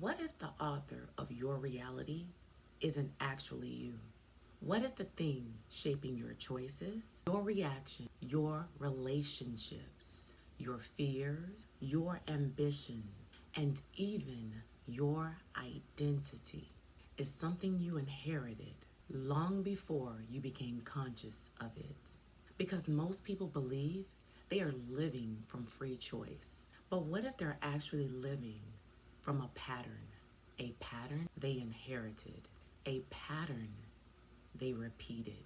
What if the author of your reality isn't actually you? What if the thing shaping your choices, your reaction, your relationships, your fears, your ambitions, and even your identity is something you inherited long before you became conscious of it? Because most people believe they are living from free choice. But what if they're actually living from a pattern they inherited, a pattern they repeated,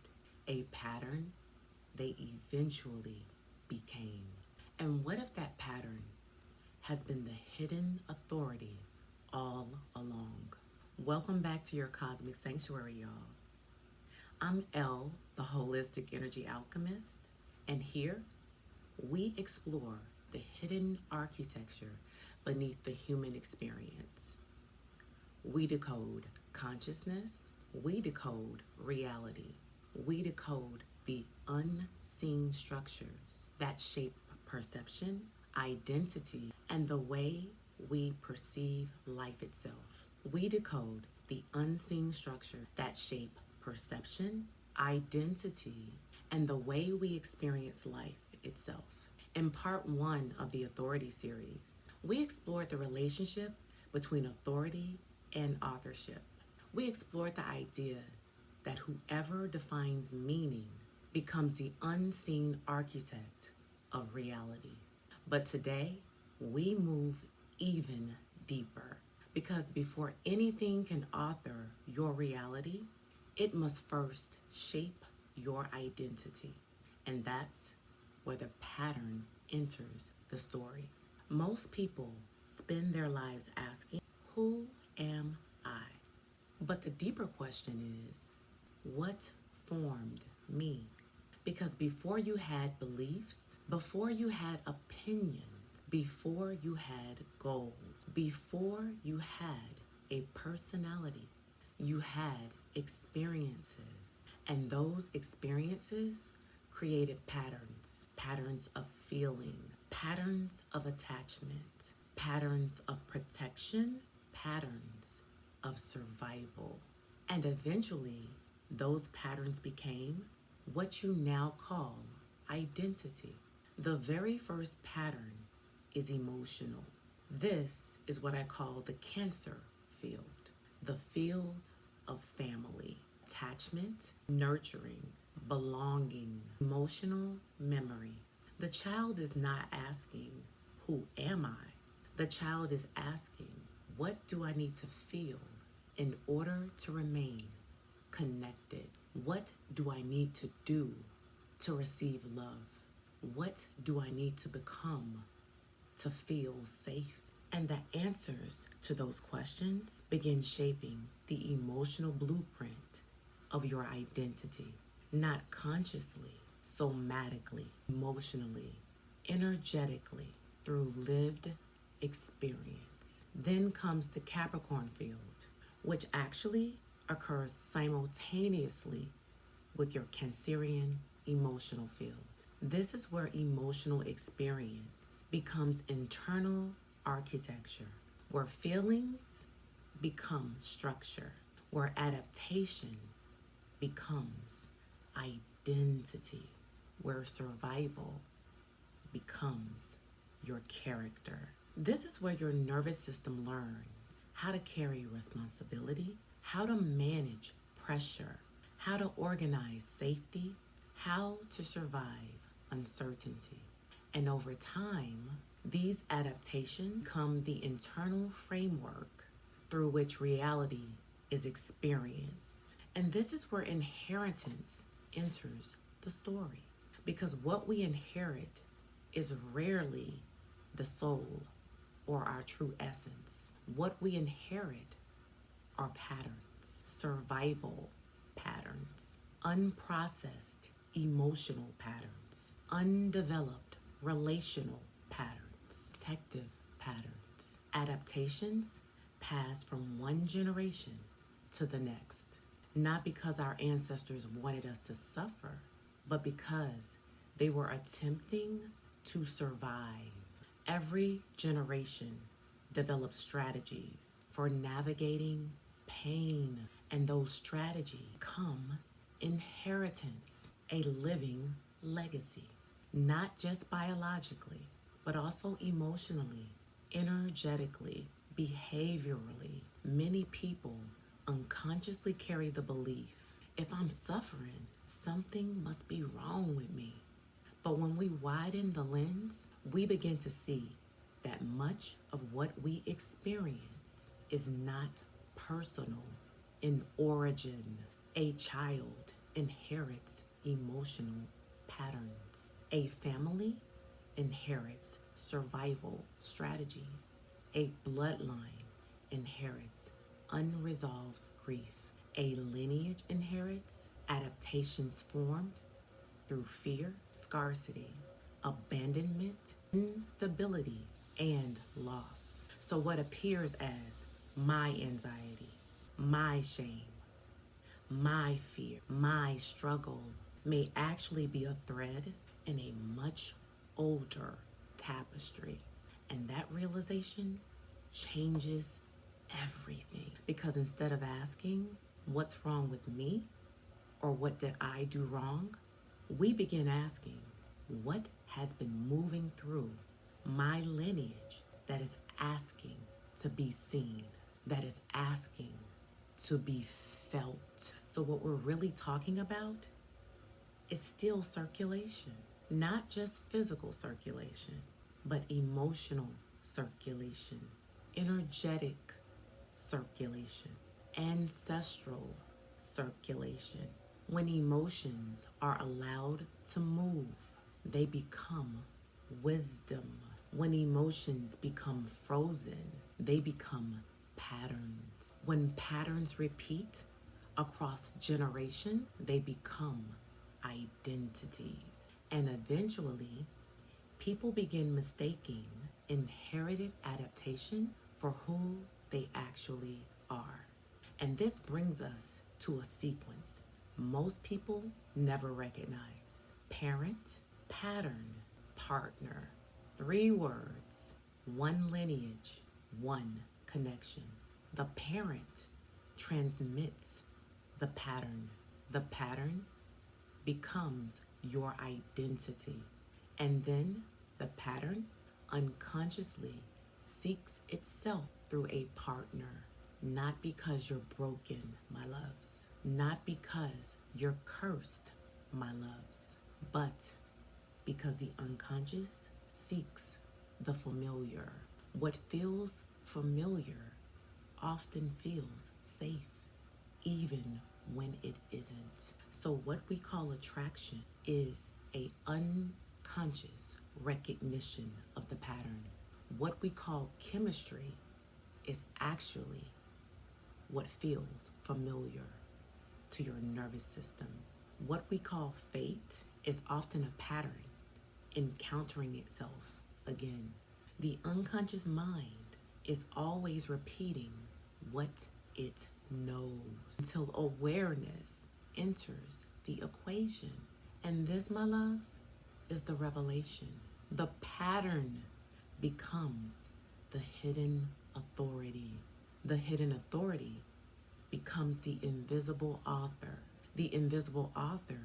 a pattern they eventually became? And what if that pattern has been the hidden authority all along? Welcome back to your cosmic sanctuary, y'all. I'm Elle, the holistic energy alchemist, and here we explore the hidden architecture beneath the human experience. We decode consciousness, we decode reality, we decode the unseen structures that shape perception, identity, and the way we perceive life itself. We decode the unseen structure that shape perception, identity, and the way we experience life itself. In part one of the Authority series, we explored the relationship between authority and authorship. We explored the idea that whoever defines meaning becomes the unseen architect of reality. But today, we move even deeper because before anything can author your reality, it must first shape your identity. And that's where the pattern enters the story. Most people spend their lives asking, who am I? But the deeper question is, what formed me? Because before you had beliefs, before you had opinions, before you had goals, before you had a personality, you had experiences. And those experiences created patterns of feeling, patterns of attachment, patterns of protection, patterns of survival. And eventually, those patterns became what you now call identity. The very first pattern is emotional. This is what I call the Cancer field, the field of family, attachment, nurturing, belonging, emotional memory. The child is not asking, who am I? The child is asking, what do I need to feel in order to remain connected? What do I need to do to receive love? What do I need to become to feel safe? And the answers to those questions begin shaping the emotional blueprint of your identity, not consciously, somatically, emotionally, energetically, through lived experience. Then comes the Capricorn field, which actually occurs simultaneously with your Cancerian emotional field. This is where emotional experience becomes internal architecture, where feelings become structure, where adaptation becomes identity, where survival becomes your character. This is where your nervous system learns how to carry responsibility, how to manage pressure, how to organize safety, how to survive uncertainty. And over time, these adaptations become the internal framework through which reality is experienced. And this is where inheritance enters the story. Because what we inherit is rarely the soul or our true essence. What we inherit are patterns, survival patterns, unprocessed emotional patterns, undeveloped relational patterns, protective patterns. Adaptations pass from one generation to the next, not because our ancestors wanted us to suffer, but because they were attempting to survive. Every generation develops strategies for navigating pain, and those strategies come inheritance, a living legacy, not just biologically, but also emotionally, energetically, behaviorally. Many people unconsciously carry the belief, if I'm suffering, something must be wrong with me. But when we widen the lens, we begin to see that much of what we experience is not personal in origin. A child inherits emotional patterns. A family inherits survival strategies. A bloodline inherits unresolved grief. A lineage inherits adaptations formed through fear, scarcity, abandonment, instability, and loss. So, what appears as my anxiety, my shame, my fear, my struggle may actually be a thread in a much older tapestry. And that realization changes everything. Because instead of asking, what's wrong with me? Or what did I do wrong? We begin asking, what has been moving through my lineage that is asking to be seen, that is asking to be felt? So, what we're really talking about is still circulation, not just physical circulation, but emotional circulation, energetic circulation, ancestral circulation. When emotions are allowed to move, they become wisdom. When emotions become frozen, they become patterns. When patterns repeat across generation, they become identities. And eventually, people begin mistaking inherited adaptation for who they actually are. And this brings us to a sequence most people never recognize: parent, pattern, partner. 3 words, 1 lineage, 1 connection. The parent transmits the pattern. The pattern becomes your identity. And then the pattern unconsciously seeks itself through a partner. Not because you're broken, my loves. Not because you're cursed, my loves. But because the unconscious seeks the familiar. What feels familiar often feels safe, even when it isn't. So what we call attraction is a unconscious recognition of the pattern. What we call chemistry is actually what feels familiar to your nervous system. What we call fate is often a pattern encountering itself again. The unconscious mind is always repeating what it knows until awareness enters the equation. And this, my loves, is the revelation. The pattern becomes the hidden authority. The hidden authority becomes the invisible author. The invisible author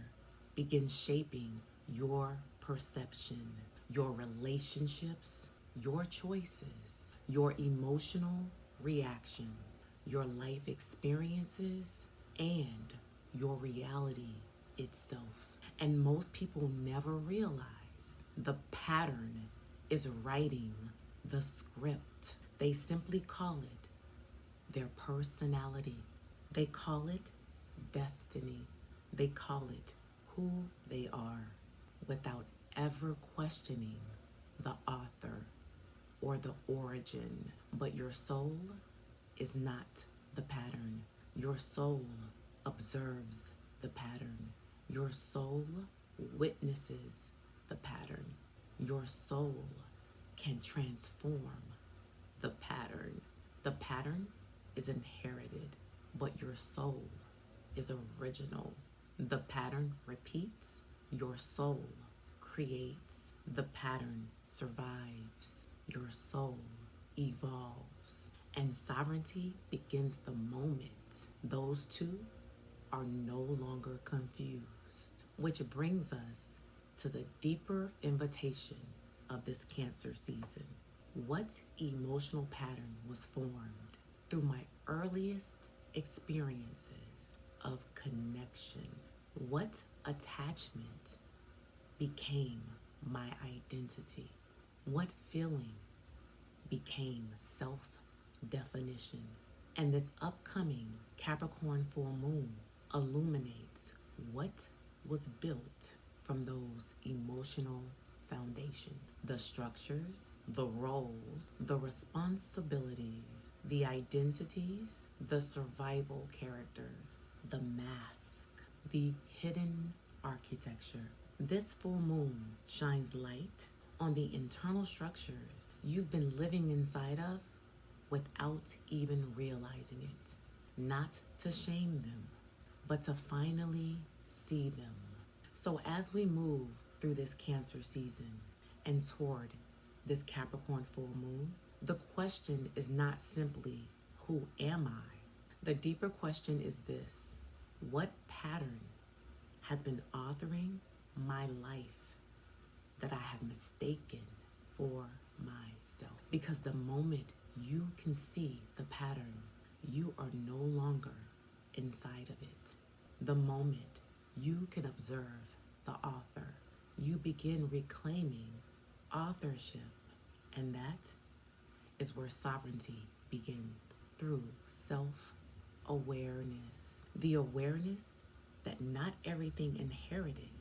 begins shaping your perception, your relationships, your choices, your emotional reactions, your life experiences, and your reality itself. And most people never realize the pattern is writing the script. They simply call it their personality. They call it destiny. They call it who they are without ever questioning the author or the origin. But your soul is not the pattern. Your soul observes the pattern. Your soul witnesses the pattern. Your soul can transform the pattern. The pattern is inherited, but your soul is original. The pattern repeats, your soul creates. The pattern survives, your soul evolves. And sovereignty begins the moment those two are no longer confused. Which brings us to the deeper invitation of this Cancer season. What emotional pattern was formed through my earliest experiences of connection? What attachment became my identity? What feeling became self definition? And this upcoming Capricorn full moon illuminates what was built from those emotional foundation, the structures, the roles, the responsibilities, the identities, the survival characters, the mask, the hidden architecture. This full moon shines light on the internal structures you've been living inside of without even realizing it. Not to shame them, but to finally see them. So as we move through this Cancer season and toward this Capricorn full moon, the question is not simply, who am I? The deeper question is this: what pattern has been authoring my life that I have mistaken for myself? Because the moment you can see the pattern, you are no longer inside of it. The moment you can observe the author, you begin reclaiming authorship. And that is where sovereignty begins, through self-awareness. The awareness that not everything inherited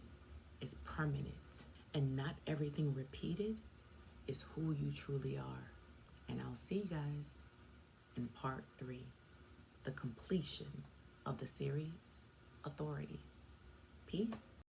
is permanent, and not everything repeated is who you truly are. And I'll see you guys in part 3, the completion of the series, Authority. Peace.